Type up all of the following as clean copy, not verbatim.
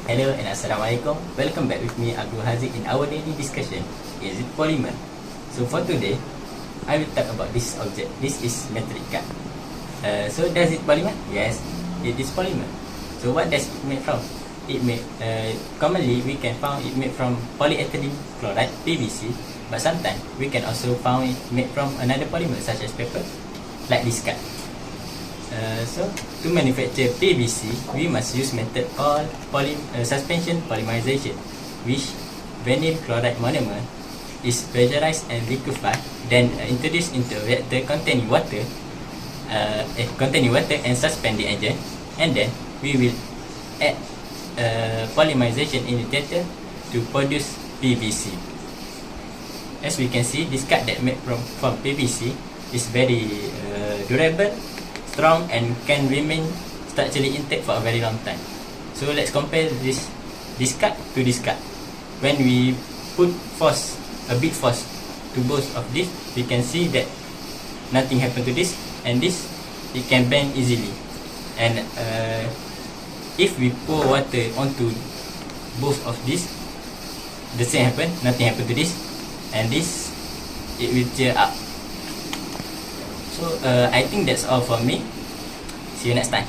Hello and Assalamualaikum. Welcome back with me Abdul Haziq in our daily discussion. Is it polymer? So for today, I will talk about this object. This is metric card. So does it polymer? Yes, it is polymer. So what does it made from? It made commonly we can found it made from polyethylene chloride (PVC), but sometimes we can also found it made from another polymer such as paper, like this card. So to manufacture PVC, we must use method called suspension polymerization, which vanillin chloride monomer is pressurized and liquefied, then introduced into a reactor containing water, and suspend the agent, and then we will add polymerization initiator to produce PVC. As we can see, this card that made from PVC is very durable, strong, and can remain structurally intact for a very long time. So let's compare this card to this card. When we put a big force to both of this, we can see that nothing happened to this, and this it can bend easily. And if we pour water onto both of this, the same happen, nothing happened to this, and this it will tear up. So I think that's all for me. See you next time.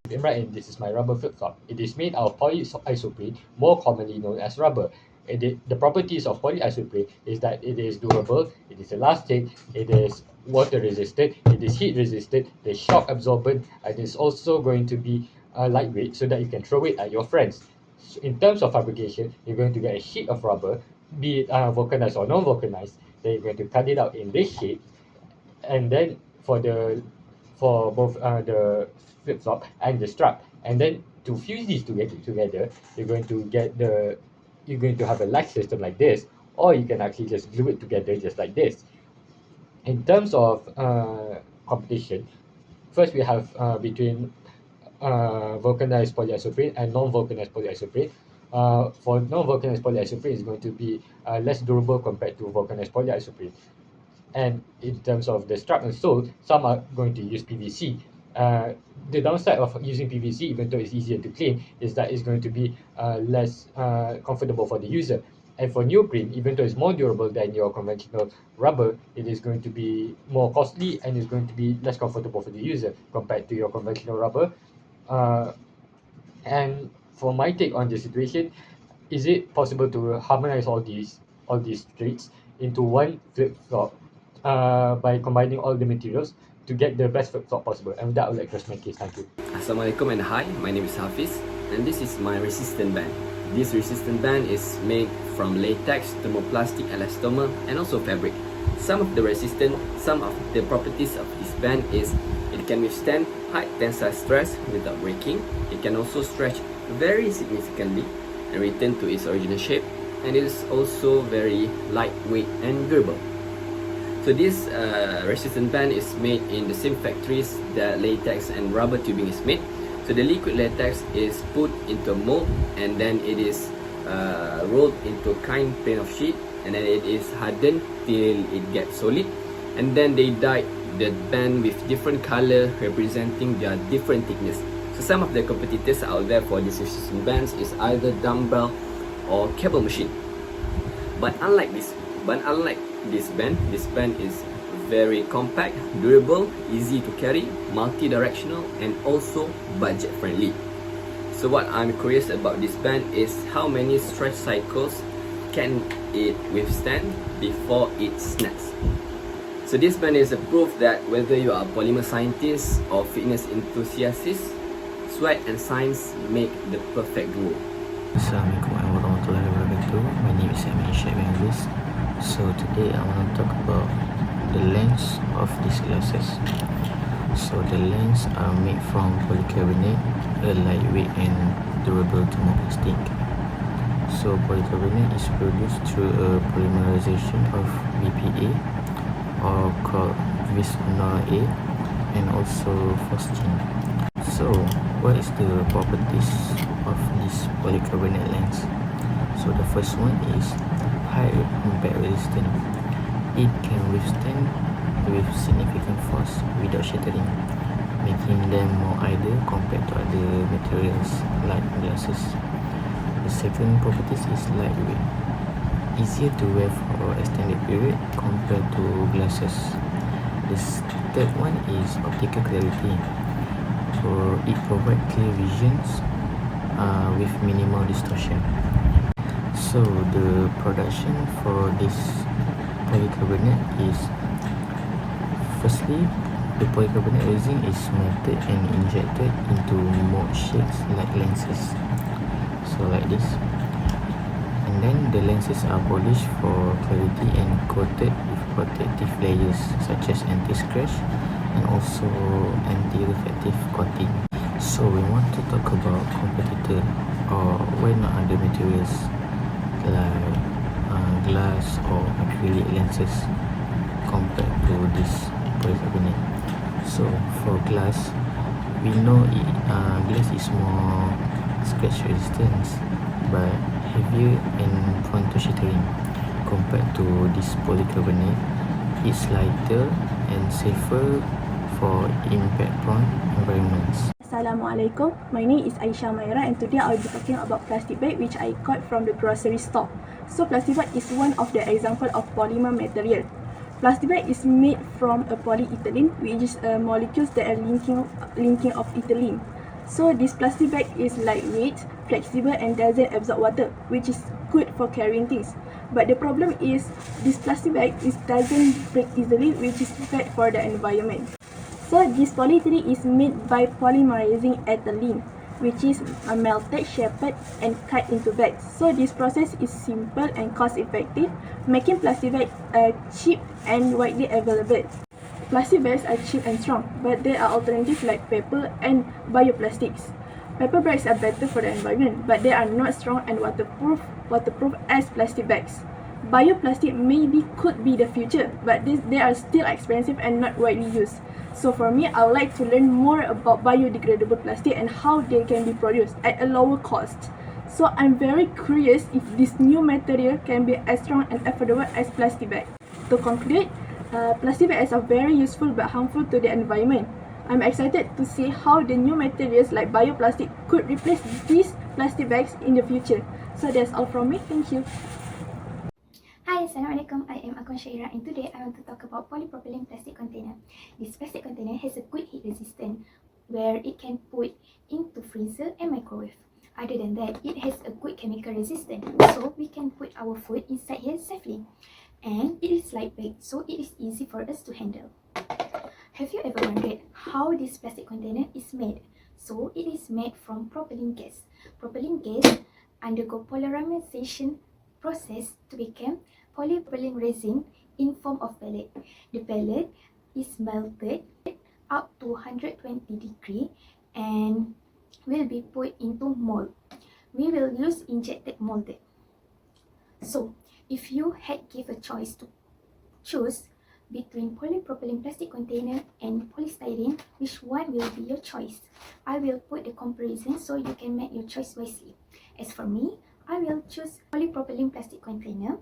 Imran, and this is my rubber flip-flop. It is made out of polyisoprene, more commonly known as rubber. The properties of polyisoprene is that it is durable, it is elastic, it is water resistant, it is heat resistant, it is shock absorbent, and it is also going to be lightweight so that you can throw it at your friends. So in terms of fabrication, you're going to get a sheet of rubber, be it vulcanized or non-vulcanized. Then you're going to cut it out in this shape, and then for both the flip-flop and the strap, and then to fuse these together, you're going to have a latch system like this, or you can actually just glue it together just like this. In terms of competition, first we have between vulcanized polyisoprene and non-vulcanized polyisoprene. For non-vulcanized polyisoprene, is going to be less durable compared to vulcanized polyisoprene. And in terms of the strap and sole, some are going to use PVC. The downside of using PVC, even though it's easier to clean, is that it's going to be less comfortable for the user. And for neoprene, even though it's more durable than your conventional rubber, it is going to be more costly and is going to be less comfortable for the user compared to your conventional rubber. And for my take on the situation, is it possible to harmonize all these traits into one flip-flop by combining all the materials to get the best flip-flop possible? And with that, I would like to rest my case. Thank you. Assalamualaikum and hi, my name is Hafiz, and this is my resistant band. This resistant band is made from latex, thermoplastic elastomer, and also fabric. Some of the properties of this band is it can withstand high tensile stress without breaking. It can also stretch very significantly and return to its original shape, and it is also very lightweight and durable. So this resistant band is made in the same factories that latex and rubber tubing is made. So the liquid latex is put into a mold, and then it is rolled into a kind plane of sheet, and then it is hardened till it gets solid, and then they dyed the band with different color representing their different thickness. So some of the competitors out there for these resistant bands is either dumbbell or cable machine. But unlike this band is very compact, durable, easy to carry, multi-directional, and also budget friendly. So what I'm curious about this band is how many stretch cycles can it withstand before it snaps. So this band is a proof that whether you are a polymer scientist or fitness enthusiast, sweat and science make the perfect duo. Assalamualaikum warahmatullahi wabarakatuh. My name is Aisyah. So today I want to talk about the lens of these glasses. So the lens are made from polycarbonate, a lightweight and durable thermoplastic. So polycarbonate is produced through a polymerization of BPA, or called bisphenol A, and also phosgene. So what is the properties of this polycarbonate lens? So the first one is high impact resistance. It can withstand with significant force without shattering. making them more idle compared to other materials like glasses. The second property is lightweight, easier to wear for extended period compared to glasses. The third one is optical clarity. So it provides clear visions with minimal distortion. So the production for this polycarbonate is, firstly, the polycarbonate resin is melted and injected into mold shapes like lenses. So like this. And then the lenses are polished for clarity and coated with protective layers such as anti-scratch and also anti-reflective coating. So we want to talk about competitor or why not other materials like glass or acrylic lenses compared to this polycarbonate. So for glass, we know glass is more scratch resistant but heavier and prone to shattering compared to this polycarbonate. It's lighter and safer for impact-prone environments. Assalamualaikum. My name is Aisyah and today I'll be talking about plastic bag which I got from the grocery store. So plastic bag is one of the example of polymer material. Plastic bag is made from a polyethylene, which is molecules that are linking of ethylene. So this plastic bag is lightweight, flexible and doesn't absorb water, which is good for carrying things. But the problem is this plastic bag doesn't break easily, which is bad for the environment. So this polyethylene is made by polymerizing ethylene, which is melted, shaped and cut into bags. So this process is simple and cost effective, making plastic bags cheap and widely available. Plastic bags are cheap and strong, but there are alternatives like paper and bioplastics. Paper bags are better for the environment, but they are not strong and waterproof as plastic bags. Bioplastic maybe could be the future, but they are still expensive and not widely used. So for me, I would like to learn more about biodegradable plastic and how they can be produced at a lower cost. So I'm very curious if this new material can be as strong and affordable as plastic bag. To conclude, plastic bags are very useful but harmful to the environment. I'm excited to see how the new materials like bioplastic could replace these plastic bags in the future. So that's all from me. Thank you. Hi, Assalamualaikum. I am Akma and today I want to talk about polypropylene plastic container. This plastic container has a good heat resistance where it can put into freezer and microwave. Other than that, it has a good chemical resistance, so we can put our food inside here safely. And it is lightweight, so it is easy for us to handle. Have you ever wondered how this plastic container is made? So it is made from propylene gas. Propylene gas undergo polymerization process to become polypropylene resin in form of pellet. The pellet is melted up to 120 degrees and will be put into mold. We will use injected molded. So, if you had give a choice to choose between polypropylene plastic container and polystyrene, which one will be your choice? I will put the comparison so you can make your choice wisely. As for me, I will choose polypropylene plastic container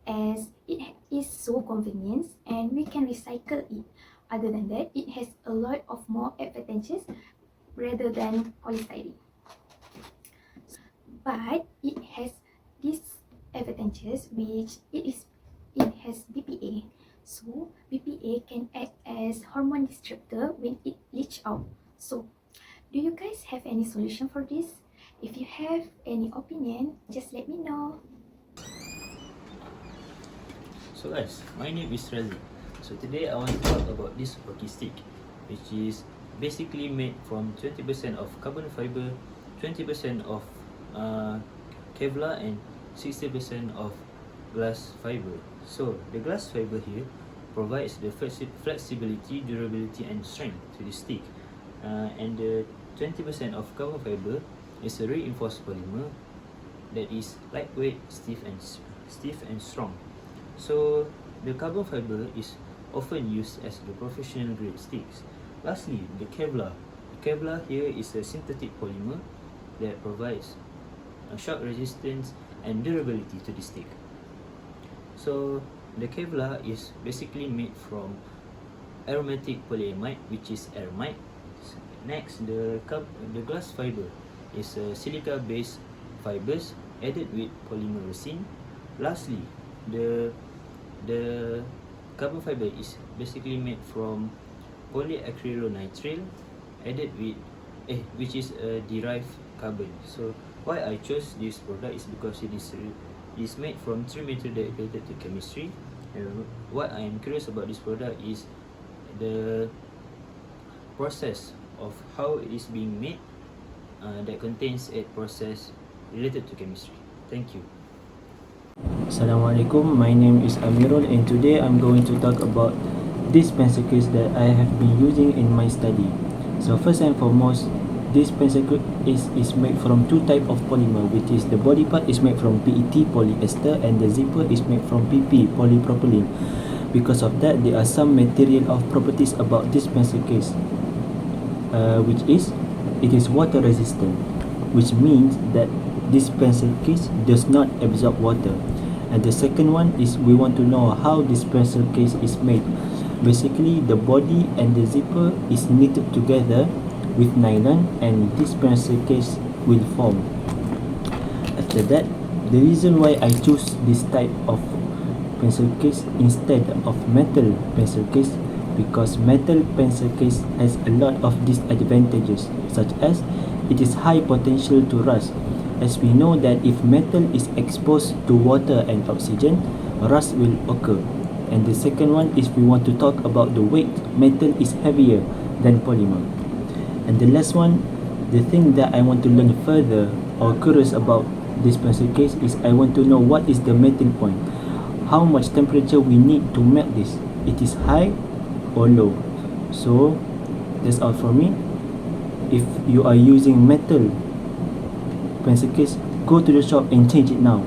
as it is so convenient and we can recycle it. Other than that, it has a lot of more advantages rather than polystyrene. But it has disadvantages which it has BPA. So BPA can act as hormone disruptor when it leach out. So do you guys have any solution for this? If you have any opinion, just let me know. So guys, my name is Razique. So today I want to talk about this hockey stick, which is basically made from 20% of carbon fiber, 20% of Kevlar and 60% of glass fiber. So the glass fiber here provides the flexibility, durability and strength to the stick, and the 20% of carbon fiber is a reinforced polymer that is lightweight, stiff and strong. So the carbon fiber is often used as the professional grade sticks. Lastly, the Kevlar. The Kevlar here is a synthetic polymer that provides a shock resistance and durability to the stick. So the Kevlar is basically made from aromatic polyamide, which is aramide. Next, the glass fiber is a silica-based fibers added with polymer resin. Lastly, the carbon fiber is basically made from polyacrylonitrile added with which is a derived carbon. So why I chose this product is because it is made from 3 metals dedicated to chemistry. What I am curious about this product is the process of how it is being made that contains a process related to chemistry. Thank you. Assalamualaikum, my name is Amierul and today I'm going to talk about this pencil case that I have been using in my study. So first and foremost, this pencil case is made from two types of polymer, which is the body part is made from PET polyester and the zipper is made from PP polypropylene. Because of that, there are some material of properties about this pencil case, which is it is water resistant, which means that this pencil case does not absorb water. And the second one is we want to know how this pencil case is made. Basically, the body and the zipper is knitted together with nylon and this pencil case will form. After that, the reason why I choose this type of pencil case instead of metal pencil case, because metal pencil case has a lot of disadvantages, such as it is high potential to rust, as we know that if metal is exposed to water and oxygen, rust will occur. And the second one is we want to talk about the weight. Metal is heavier than polymer. And the last one, the thing that I want to learn further or curious about this pencil case is I want to know what is the melting point, how much temperature we need to melt this. It is high or low. So that's all for me. If you are using metal pencil case, go to the shop and change it now.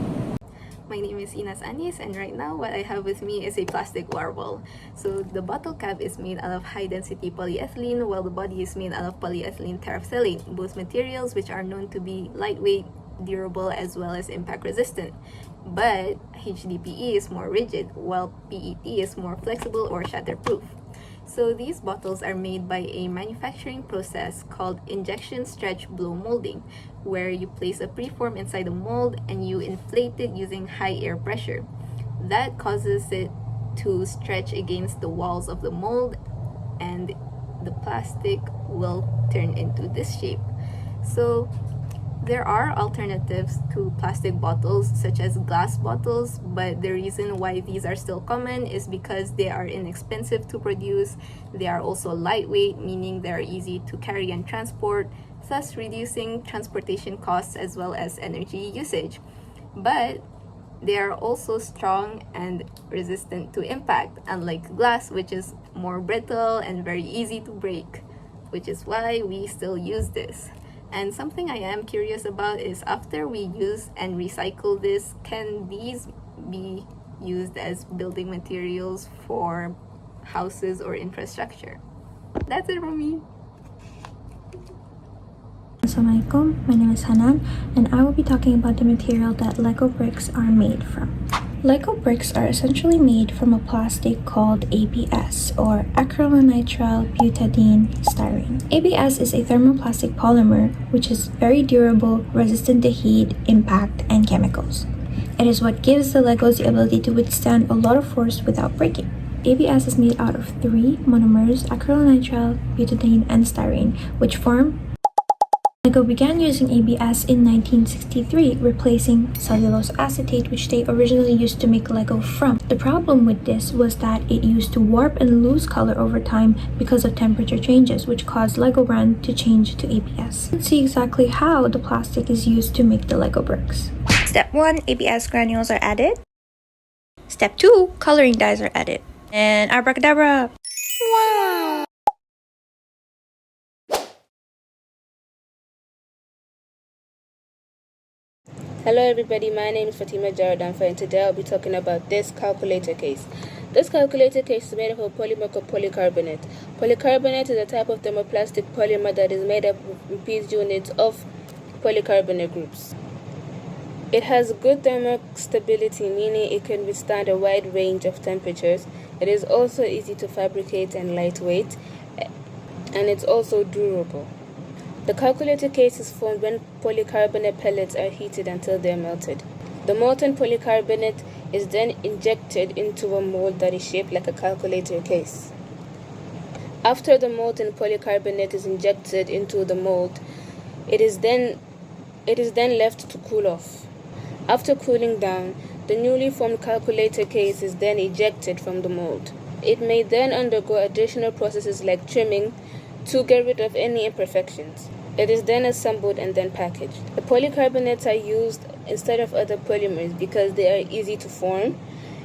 My name is Inas Anis, and right now what I have with me is a plastic water bottle. So the bottle cap is made out of high density polyethylene, while the body is made out of polyethylene terephthalate, both materials which are known to be lightweight, durable, as well as impact resistant. But HDPE is more rigid, while PET is more flexible or shatterproof. So these bottles are made by a manufacturing process called injection stretch blow molding, where you place a preform inside the mold and you inflate it using high air pressure. That causes it to stretch against the walls of the mold and the plastic will turn into this shape. So there are alternatives to plastic bottles such as glass bottles, but the reason why these are still common is because they are inexpensive to produce. They are also lightweight, meaning they are easy to carry and transport, thus reducing transportation costs as well as energy usage. But they are also strong and resistant to impact, unlike glass, which is more brittle and very easy to break, which is why we still use this. And something I am curious about is after we use and recycle this, can these be used as building materials for houses or infrastructure? That's it from me. Assalamualaikum, my name is Hanan and I will be talking about the material that Lego bricks are made from. Lego bricks are essentially made from a plastic called ABS or acrylonitrile butadiene styrene. ABS is a thermoplastic polymer which is very durable, resistant to heat, impact, and chemicals. It is what gives the Legos the ability to withstand a lot of force without breaking. ABS is made out of three monomers, acrylonitrile, butadiene, and styrene, which form. Lego began using ABS in 1963, replacing cellulose acetate, which they originally used to make Lego from. The problem with this was that it used to warp and lose color over time because of temperature changes, which caused Lego brand to change to ABS. Let's see exactly how the plastic is used to make the Lego bricks. Step 1, ABS granules are added. Step 2, coloring dyes are added. And abracadabra! Wow! Hello everybody, my name is Fatima Dampha and today I'll be talking about this calculator case. This calculator case is made up of polymer called polycarbonate. Polycarbonate is a type of thermoplastic polymer that is made up of repeat units of polycarbonate groups. It has good thermal stability, meaning it can withstand a wide range of temperatures. It is also easy to fabricate and lightweight. and it's also durable. The calculator case is formed when polycarbonate pellets are heated until they are melted. The molten polycarbonate is then injected into a mold that is shaped like a calculator case. After the molten polycarbonate is injected into the mold, it is then left to cool off. After cooling down, the newly formed calculator case is then ejected from the mold. It may then undergo additional processes like trimming to get rid of any imperfections. It is then assembled and then packaged. The polycarbonates are used instead of other polymers because they are easy to form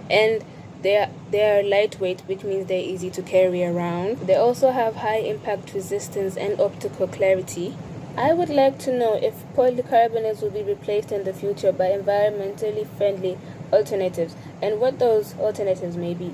and they are lightweight, which means they're easy to carry around. They also have high impact resistance and optical clarity. I would like to know if polycarbonates will be replaced in the future by environmentally friendly alternatives and what those alternatives may be.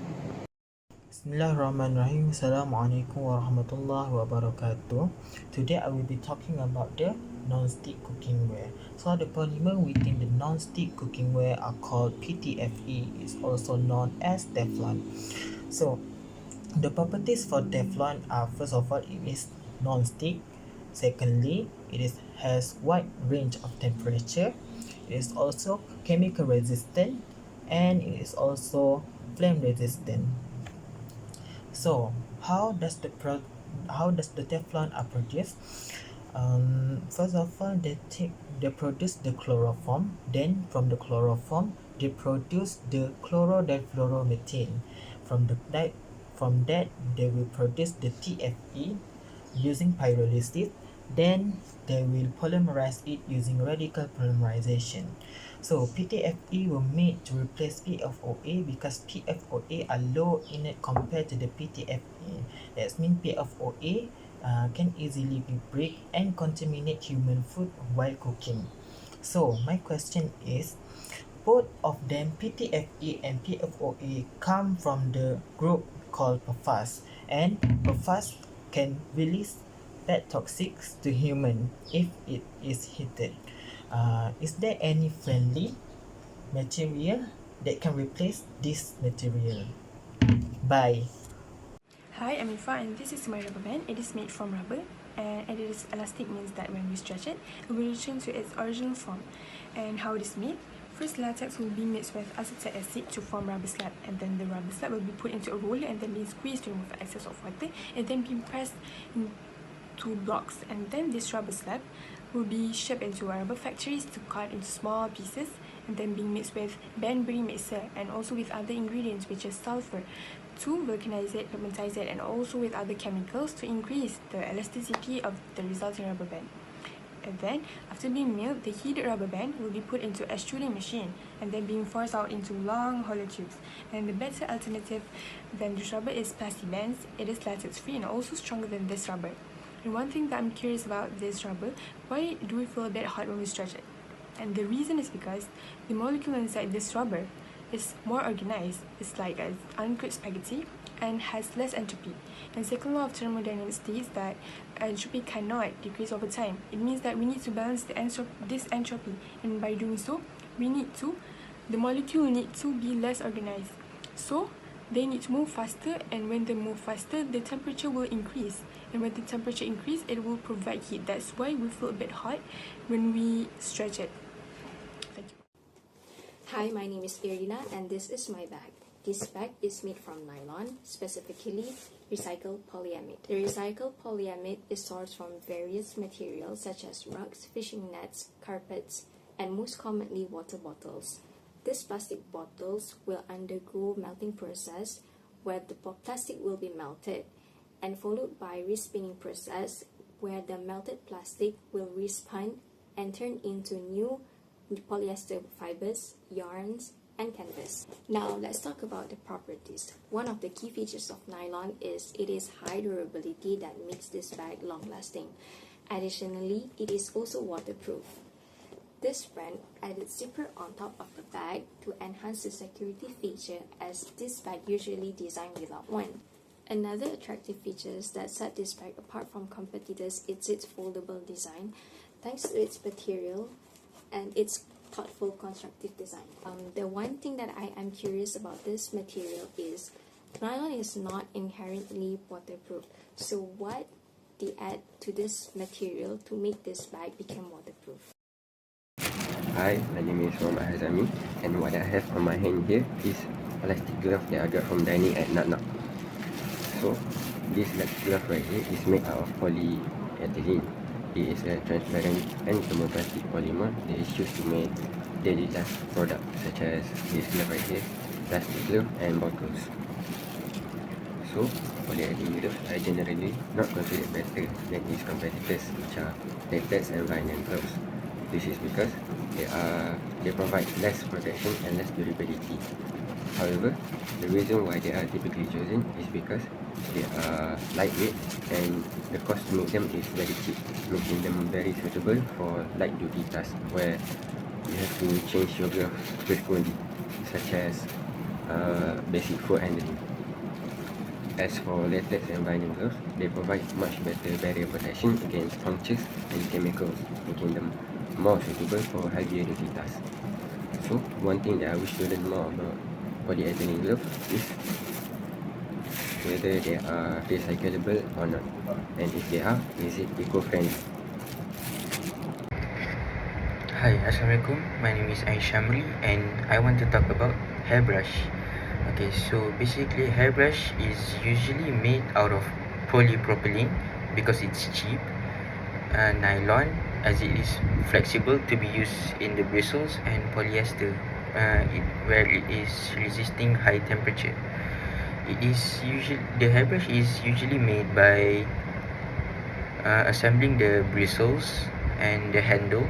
Bismillahirrahmanirrahim. Assalamualaikum warahmatullahi wabarakatuh. Today I will be talking about the non-stick cookware. So the polymer within the non-stick cookware are called PTFE. It's also known as Teflon. So the properties for Teflon are, first of all, it is non-stick. Secondly, it has wide range of temperature. It is also chemical resistant, and it is also flame resistant. So how does the Teflon are produced? First of all, they produce the chloroform. Then from the chloroform, they produce the chloro-difluoromethane. From that, they will produce the TFE using pyrolysis. Then they will polymerize it using radical polymerization. So PTFE were made to replace PFOA because PFOA are low in it compared to the PTFE. That means PFOA can easily be break and contaminate human food while cooking. So my question is, both of them, PTFE and PFOA, come from the group called PFAS, and PFAS can release bad toxics to human if it is heated. Is there any friendly material that can replace this material? Bye. Hi, I'm Iffah and this is my rubber band. It is made from rubber and it is elastic, means that when we stretch it, it will return to its original form. And how it is made? First, latex will be mixed with acetic acid to form rubber slab, and then the rubber slab will be put into a roller and then be squeezed to remove the excess of water, and then be pressed into blocks. And then this rubber slab will be shipped into rubber factories to cut into small pieces and then being mixed with Banbury mixer and also with other ingredients which is sulfur to vulcanize it, pigmentize it, and also with other chemicals to increase the elasticity of the resulting rubber band. And then after being milled, the heated rubber band will be put into a extruding machine and then being forced out into long hollow tubes. And the better alternative than this rubber is plastic bands. It is latex free and also stronger than this rubber. And one thing that I'm curious about this rubber, why do we feel a bit hot when we stretch it? And the reason is because the molecule inside this rubber is more organized. It's like an uncooked spaghetti and has less entropy. And second law of thermodynamics states that entropy cannot decrease over time. It means that we need to balance this entropy, and by doing so, the molecule need to be less organized. So they need to move faster, and when they move faster, the temperature will increase. And when the temperature increases, it will provide heat. That's why we feel a bit hot when we stretch it. Thank you. Hi, my name is Irdina and this is my bag. This bag is made from nylon, specifically recycled polyamide. The recycled polyamide is sourced from various materials such as rugs, fishing nets, carpets, and most commonly water bottles. These plastic bottles will undergo melting process where the plastic will be melted and followed by respinning process where the melted plastic will respun and turn into new polyester fibers, yarns, and canvas. Now let's talk about the properties. One of the key features of nylon is it is high durability that makes this bag long lasting. Additionally, it is also waterproof. This brand added zipper on top of the bag to enhance the security feature, as this bag usually designed without one. Another attractive feature that set this bag apart from competitors is its foldable design, thanks to its material and its thoughtful constructive design. The one thing that I am curious about this material is nylon is not inherently waterproof. So what they add to this material to make this bag become waterproof. Hi, my name is Hazami, and what I have on my hand here is plastic glove that I got from dining at Nak. So, this glove right here is made out of polyethylene. It is a transparent and thermoplastic polymer that is used to make daily life products such as this glove right here, plastic glove and bottles. So, polyethylene gloves are generally not considered better than its competitors, which are latex and vinyl gloves. This is because they provide less protection and less durability. However, the reason why they are typically chosen is because they are lightweight and the cost to make them is very cheap, making them very suitable for light duty tasks where you have to change your gloves frequently, such as basic food handling. As for latex and vinyl gloves, they provide much better barrier protection against punctures and chemicals, making them more suitable for heavier duty tasks. So, one thing that I wish to learn more about polyethylene gloves is whether they are recyclable or not, and if they are, is it eco-friendly? Hi, Assalamualaikum. My name is Shamri, and I want to talk about hairbrush. Okay, so basically hairbrush is usually made out of polypropylene because it's cheap, nylon as it is flexible to be used in the bristles, and polyester where it is resisting high temperature. The hairbrush is usually made by assembling the bristles and the handle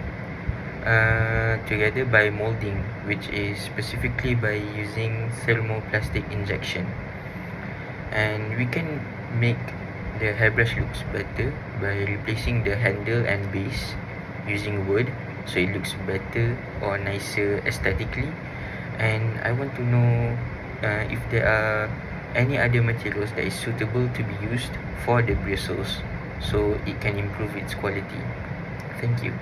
together by molding, which is specifically by using thermoplastic injection. And we can make the hairbrush looks better by replacing the handle and base using wood, so it looks better or nicer aesthetically. And I want to know if there are any other materials that is suitable to be used for the bristles so it can improve its quality. Thank you.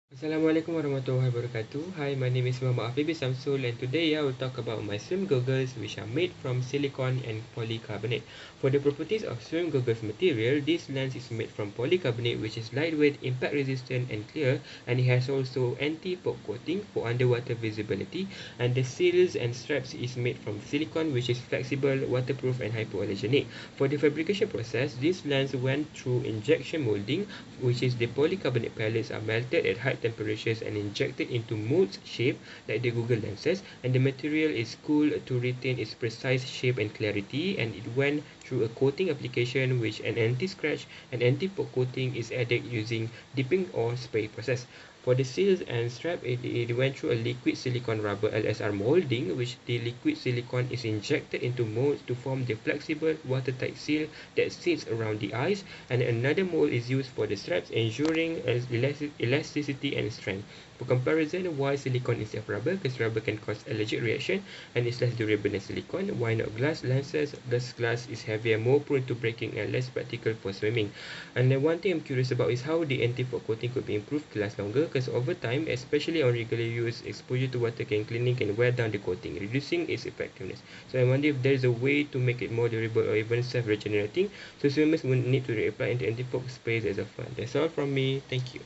Assalamualaikum warahmatullahi wabarakatuh. Hi, my name is Muhammad Afif Samsul, and today I will talk about my swim goggles, which are made from silicone and polycarbonate. For the properties of swim goggles material, this lens is made from polycarbonate, which is lightweight, impact resistant and clear, and it has also anti-pop coating for underwater visibility. And the seals and straps is made from silicone, which is flexible, waterproof and hypoallergenic. For the fabrication process, this lens went through injection molding, which is the polycarbonate pellets are melted at high temperatures and injected into molds shape like the Google lenses, and the material is cooled to retain its precise shape and clarity, and it went through a coating application which an anti-scratch and anti-pop coating is added using dipping or spray process. For the seals and strap, it went through a liquid silicone rubber LSR molding, which the liquid silicone is injected into molds to form the flexible watertight seal that sits around the eyes, and another mold is used for the straps, ensuring elasticity and strength. For comparison, why silicone instead of rubber? Because rubber can cause allergic reaction and is less durable than silicone. Why not glass lenses? Because glass is heavier, more prone to breaking and less practical for swimming. And then one thing I'm curious about is how the anti-pop coating could be improved to last longer, because over time, especially on regular use, exposure to water and cleaning can wear down the coating, reducing its effectiveness. So I wonder if there is a way to make it more durable or even self-regenerating, so swimmers won't need to reapply anti-pop sprays as a fun. That's all from me. Thank you.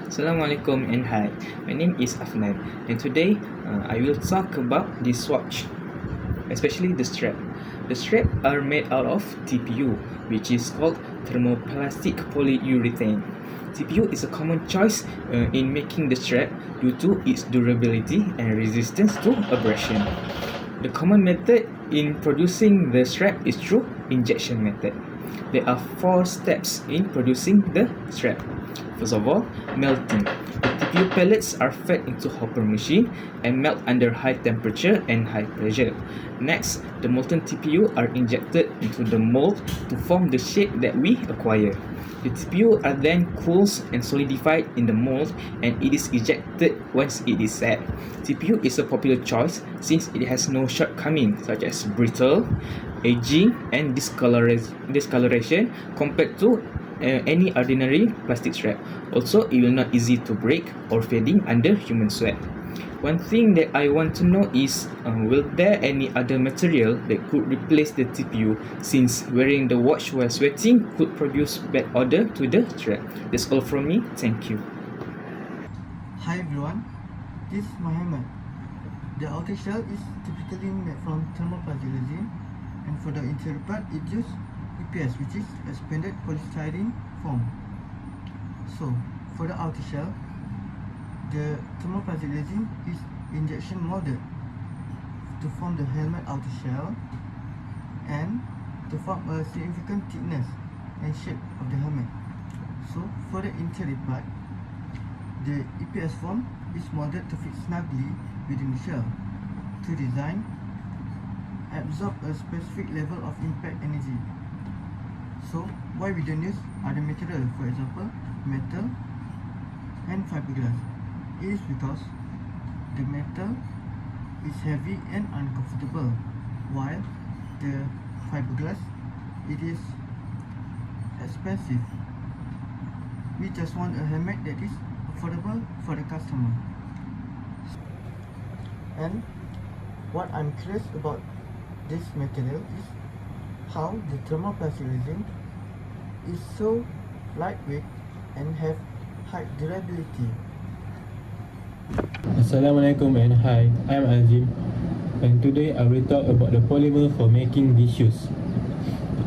Assalamualaikum and hi, my name is Ahmad, and today I will talk about the swatch, especially the strap. The strap are made out of TPU, which is called thermoplastic polyurethane. TPU is a common choice in making the strap due to its durability and resistance to abrasion. The common method in producing the strap is through injection method. There are 4 steps in producing the strap. First of all, melting. The TPU pellets are fed into hopper machine and melt under high temperature and high pressure. Next, the molten TPU are injected into the mold to form the shape that we acquire. The TPU are then cooled and solidified in the mold, and it is ejected once it is set. TPU is a popular choice since it has no shortcomings such as brittle, aging and discoloration compared to any ordinary plastic strap. Also, it will not easy to break or fading under human sweat. One thing that I want to know is, will there any other material that could replace the TPU, since wearing the watch while sweating could produce bad odor to the thread? That's all from me. Thank you. Hi everyone, this is Ahmad. The outer shell is typically made from thermoplastic resin, and for the interior part it uses EPS, which is expanded polystyrene foam. So for the outer shell, the thermoplastic resin is injection molded to form the helmet outer shell and to form a significant thickness and shape of the helmet. So for the interior part, the EPS foam is molded to fit snugly within the shell to design absorb a specific level of impact energy. So why we don't use other material, for example metal and fiberglass? It is because the metal is heavy and uncomfortable, while the fiberglass, it is expensive. We just want a helmet that is affordable for the customer. And what I'm curious about this material is how the thermoplastic resin is so lightweight and have high durability. Assalamualaikum and hi, I'm Azim, and today I will talk about the polymer for making these shoes.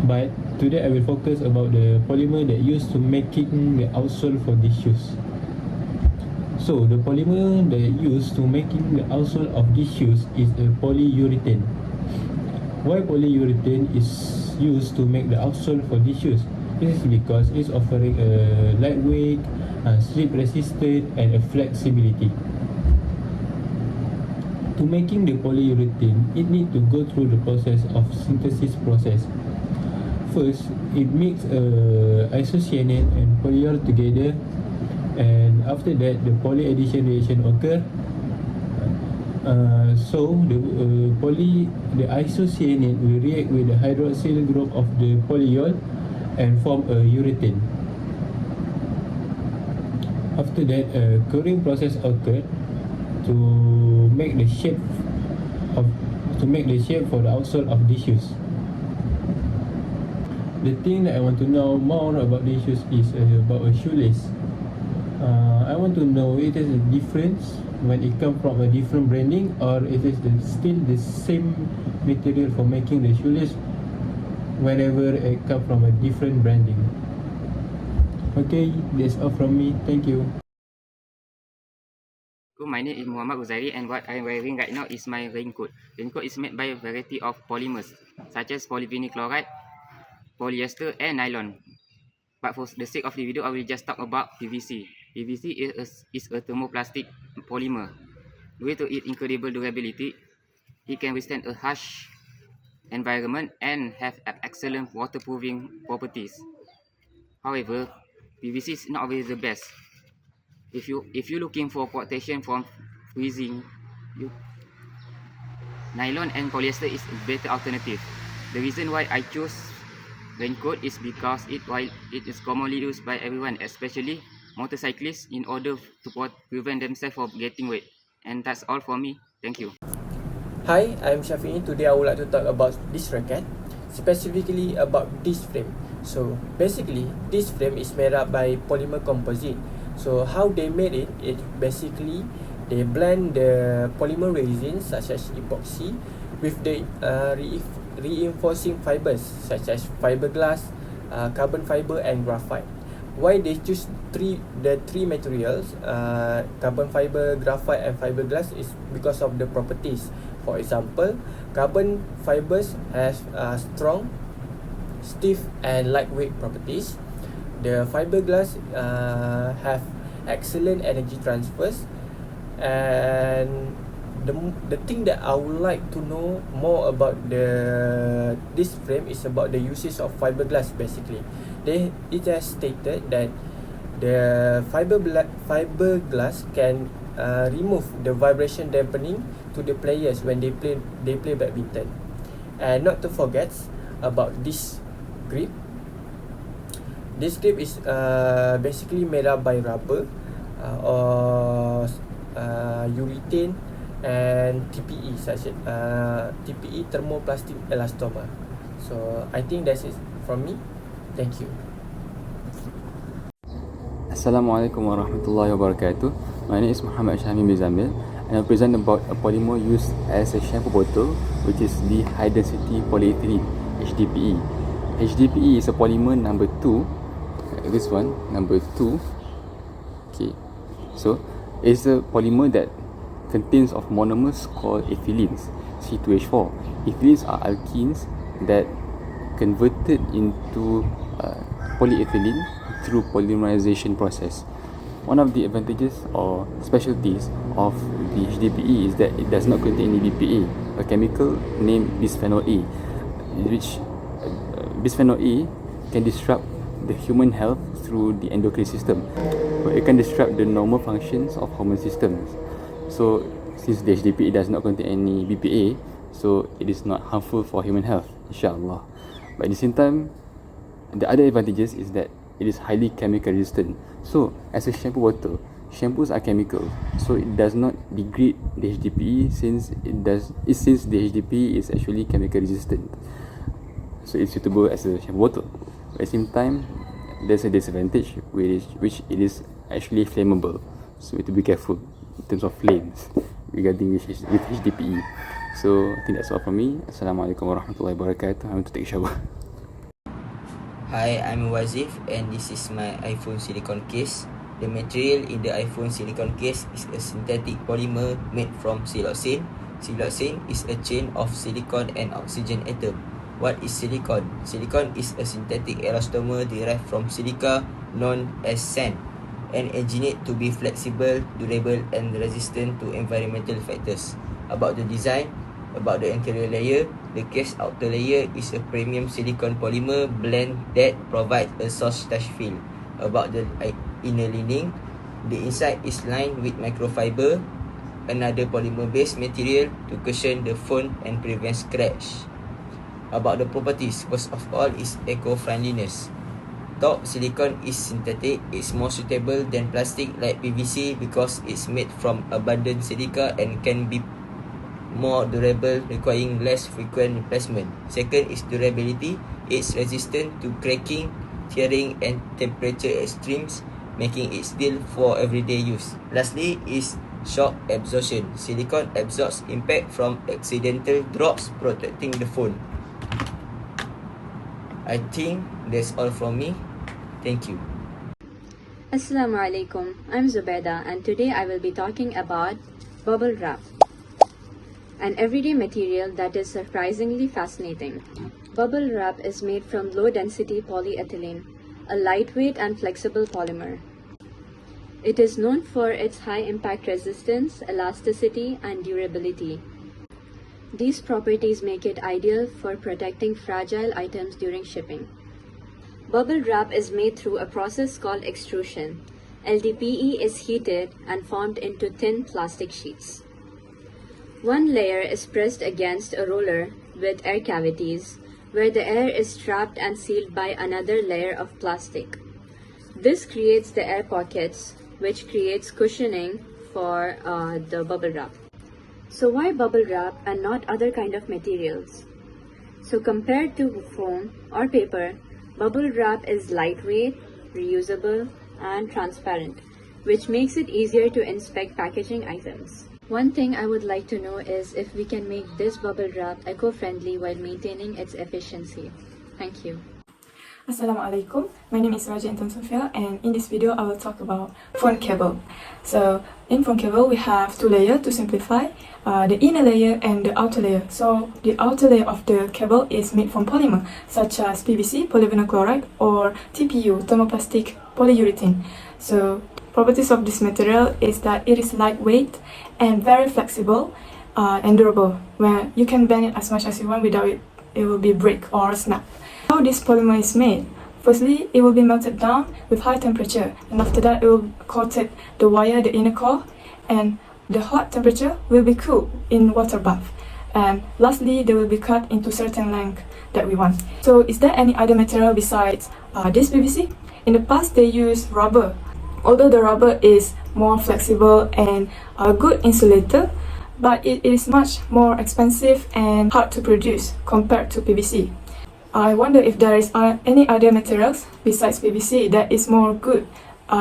But today I will focus about the polymer that used to making the outsole for these shoes. So the polymer that used to making the outsole of these shoes is a polyurethane. Why polyurethane is used to make the outsole for these shoes? This is because it's offering a lightweight, slip resistant and a flexibility. To making the polyurethane, it need to go through the process of synthesis process. First, it makes isocyanate and polyol together, and after that the polyaddition reaction occur. So the isocyanate will react with the hydroxyl group of the polyol and form a urethane. After that, a curing process occurred to make the shape for the outsole of these shoes. The thing that I want to know more about these shoes is about a shoelace. I want to know it is a difference when it comes from a different branding, or it is still the same material for making the shoelace whenever it comes from a different branding. Okay, that's all from me. Thank you. My name is Muhammad Uzairi, and what I am wearing right now is my raincoat. Raincoat is made by a variety of polymers such as polyvinyl chloride, polyester and nylon. But for the sake of the video, I will just talk about PVC. PVC is a thermoplastic polymer. Due to its incredible durability, it can withstand a harsh environment and have excellent waterproofing properties. However, PVC is not always the best. If you're looking for protection from freezing, nylon and polyester is a better alternative. The reason why I chose raincoat is because while it is commonly used by everyone, especially motorcyclists, in order to prevent themselves from getting wet. And that's all for me. Thank you. Hi, I'm Shafi'i. Today I would like to talk about this racket, specifically about this frame. So basically, this frame is made up by polymer composite. So how they made it, basically they blend the polymer resins such as epoxy with the reinforcing fibers such as fiberglass, carbon fiber and graphite. Why they choose the three materials, carbon fiber, graphite and fiberglass, is because of the properties. For example, carbon fibers has strong, stiff and lightweight properties. The fiberglass have excellent energy transfers, and the thing that I would like to know more about this frame is about the uses of fiberglass. Basically, it has stated that the fiberglass can remove the vibration dampening to the players when they play badminton. And not to forget about this grip. This grip is basically made up by rubber or polyurethane and TPE, such as TPE thermoplastic elastomer. So I think that's it from me. Thank you. Assalamualaikum warahmatullahi wabarakatuh. My name is Muhammad and I'll present about a polymer used as a shampoo bottle, which is the high density polyethylene, HDPE. HDPE is a polymer number 2. This one, number 2. Okay, so it's a polymer that contains of monomers called ethylenes, C2H4. Ethylenes are alkenes that converted into polyethylene through polymerization process. One of the advantages or specialties of the HDPE is that it does not contain any BPA, a chemical named bisphenol A, which bisphenol A can disrupt the human health through the endocrine system, but it can disrupt the normal functions of hormone systems. So since the HDPE does not contain any BPA, so it is not harmful for human health, inshallah. But at the same time, the other advantages is that it is highly chemical resistant. So as a shampoo bottle, shampoos are chemical, so it does not degrade the HDPE since the HDPE is actually chemical resistant. So it's suitable as a shampoo bottle. But at the same time, there's a disadvantage which it is actually flammable. So we have to be careful in terms of flames regarding with HDPE. So I think that's all from me. Assalamualaikum warahmatullahi wabarakatuh. I'm going to take a shower. Hi, I'm Wazif and this is my iPhone silicone case. The material in the iPhone silicone case is a synthetic polymer made from siloxane. Siloxane is a chain of silicon and oxygen atom. What is silicon? Silicon is a synthetic elastomer derived from silica known as sand and engineered to be flexible, durable and resistant to environmental factors. About the design, about the interior layer, the case outer layer is a premium silicon polymer blend that provides a soft touch feel. About the inner lining, the inside is lined with microfiber, another polymer-based material to cushion the phone and prevent scratch. About the properties, first of all is eco-friendliness. Top silicon is synthetic, it's more suitable than plastic like PVC because it's made from abundant silica and can be more durable, requiring less frequent replacement. Second is durability. It's resistant to cracking, tearing and temperature extremes, making it still for everyday use. Lastly is shock absorption. Silicon absorbs impact from accidental drops, protecting the phone. I think that's all from me. Thank you. Assalamualaikum. I'm Zubeda and today I will be talking about bubble wrap, an everyday material that is surprisingly fascinating. Bubble wrap is made from low-density polyethylene, a lightweight and flexible polymer. It is known for its high impact resistance, elasticity, and durability. These properties make it ideal for protecting fragile items during shipping. Bubble wrap is made through a process called extrusion. LDPE is heated and formed into thin plastic sheets. One layer is pressed against a roller with air cavities, where the air is trapped and sealed by another layer of plastic. This creates the air pockets, which creates cushioning for the bubble wrap. So why bubble wrap and not other kind of materials? So compared to foam or paper, bubble wrap is lightweight, reusable, and transparent, which makes it easier to inspect packaging items. One thing I would like to know is if we can make this bubble wrap eco-friendly while maintaining its efficiency. Thank you. Assalamualaikum. My name is Raja Intan Sofia, and in this video I will talk about phone cable. So in phone cable we have two layers to simplify, the inner layer and the outer layer. So the outer layer of the cable is made from polymer such as PVC, polyvinyl chloride, or TPU, thermoplastic polyurethane. So properties of this material is that it is lightweight and very flexible and durable, where you can bend it as much as you want without it will be break or snap. How this polymer is made? Firstly, it will be melted down with high temperature, and after that it will coated the wire, the inner core, and the hot temperature will be cooled in water bath. And lastly, they will be cut into certain length that we want. So is there any other material besides this PVC? In the past they used rubber Although the rubber is more flexible and a good insulator, but it is much more expensive and hard to produce compared to PVC. I wonder if there is any other materials besides PVC that is more good,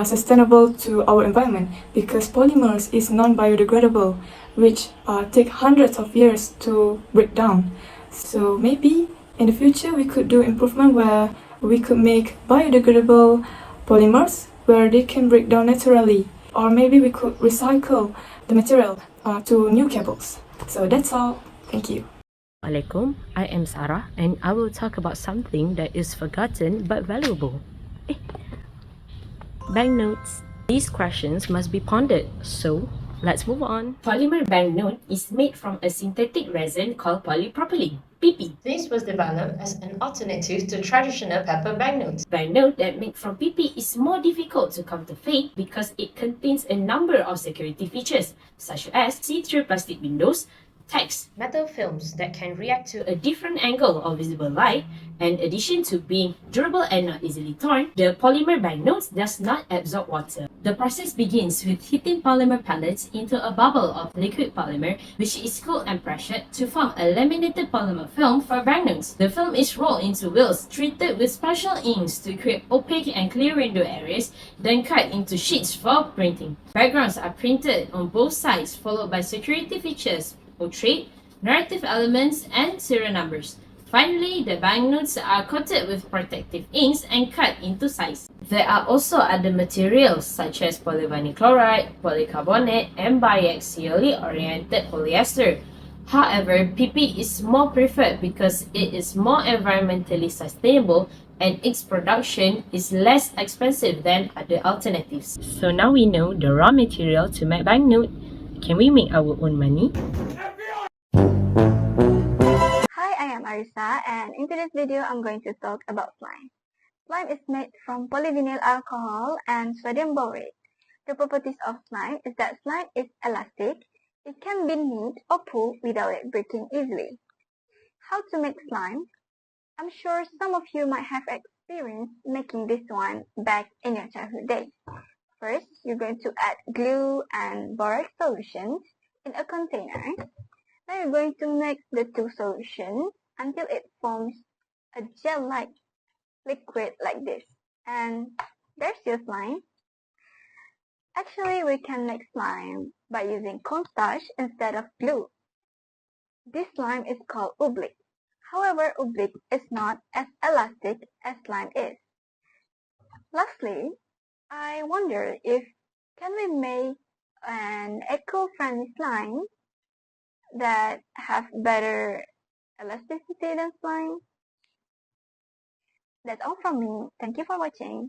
sustainable to our environment, because polymers is non-biodegradable, which take hundreds of years to break down. So maybe in the future we could do improvement where we could make biodegradable polymers where they can break down naturally, or maybe we could recycle the material to new cables. So that's all. Thank you. Assalamualaikum, I am Sarah and I will talk about something that is forgotten but valuable. Banknotes. These questions must be pondered, so let's move on. Polymer banknote is made from a synthetic resin called polypropylene, PP. This was developed as an alternative to traditional paper banknotes. Banknote that made from PP is more difficult to counterfeit because it contains a number of security features, such as see-through plastic windows, text, Metal films that can react to a different angle of visible light. In addition to being durable and not easily torn, the polymer banknotes does not absorb water. The process begins with heating polymer pellets into a bubble of liquid polymer, which is cooled and pressured to form a laminated polymer film for banknotes. The film is rolled into wheels treated with special inks to create opaque and clear window areas, then cut into sheets for printing. Backgrounds are printed on both sides, followed by security features, portrait, narrative elements, and serial numbers. Finally, the banknotes are coated with protective inks and cut into size. There are also other materials such as polyvinyl chloride, polycarbonate, and biaxially oriented polyester. However, PP is more preferred because it is more environmentally sustainable and its production is less expensive than other alternatives. So now we know the raw material to make banknote. Can we make our own money? Hi, I am Aisyah, and in today's video I'm going to talk about slime. Slime is made from polyvinyl alcohol and sodium borate. The properties of slime is that slime is elastic, it can be kneaded or pulled without it breaking easily. How to make slime? I'm sure some of you might have experienced making this one back in your childhood days. First, you're going to add glue and borax solutions in a container. Now you're going to mix the two solutions until it forms a gel-like liquid like this. And there's your slime. Actually, we can make slime by using cornstarch instead of glue. This slime is called oobleck. However, oobleck is not as elastic as slime is. Lastly, I wonder if can we make an eco-friendly slime that have better elasticity than slime? That's all from me. Thank you for watching.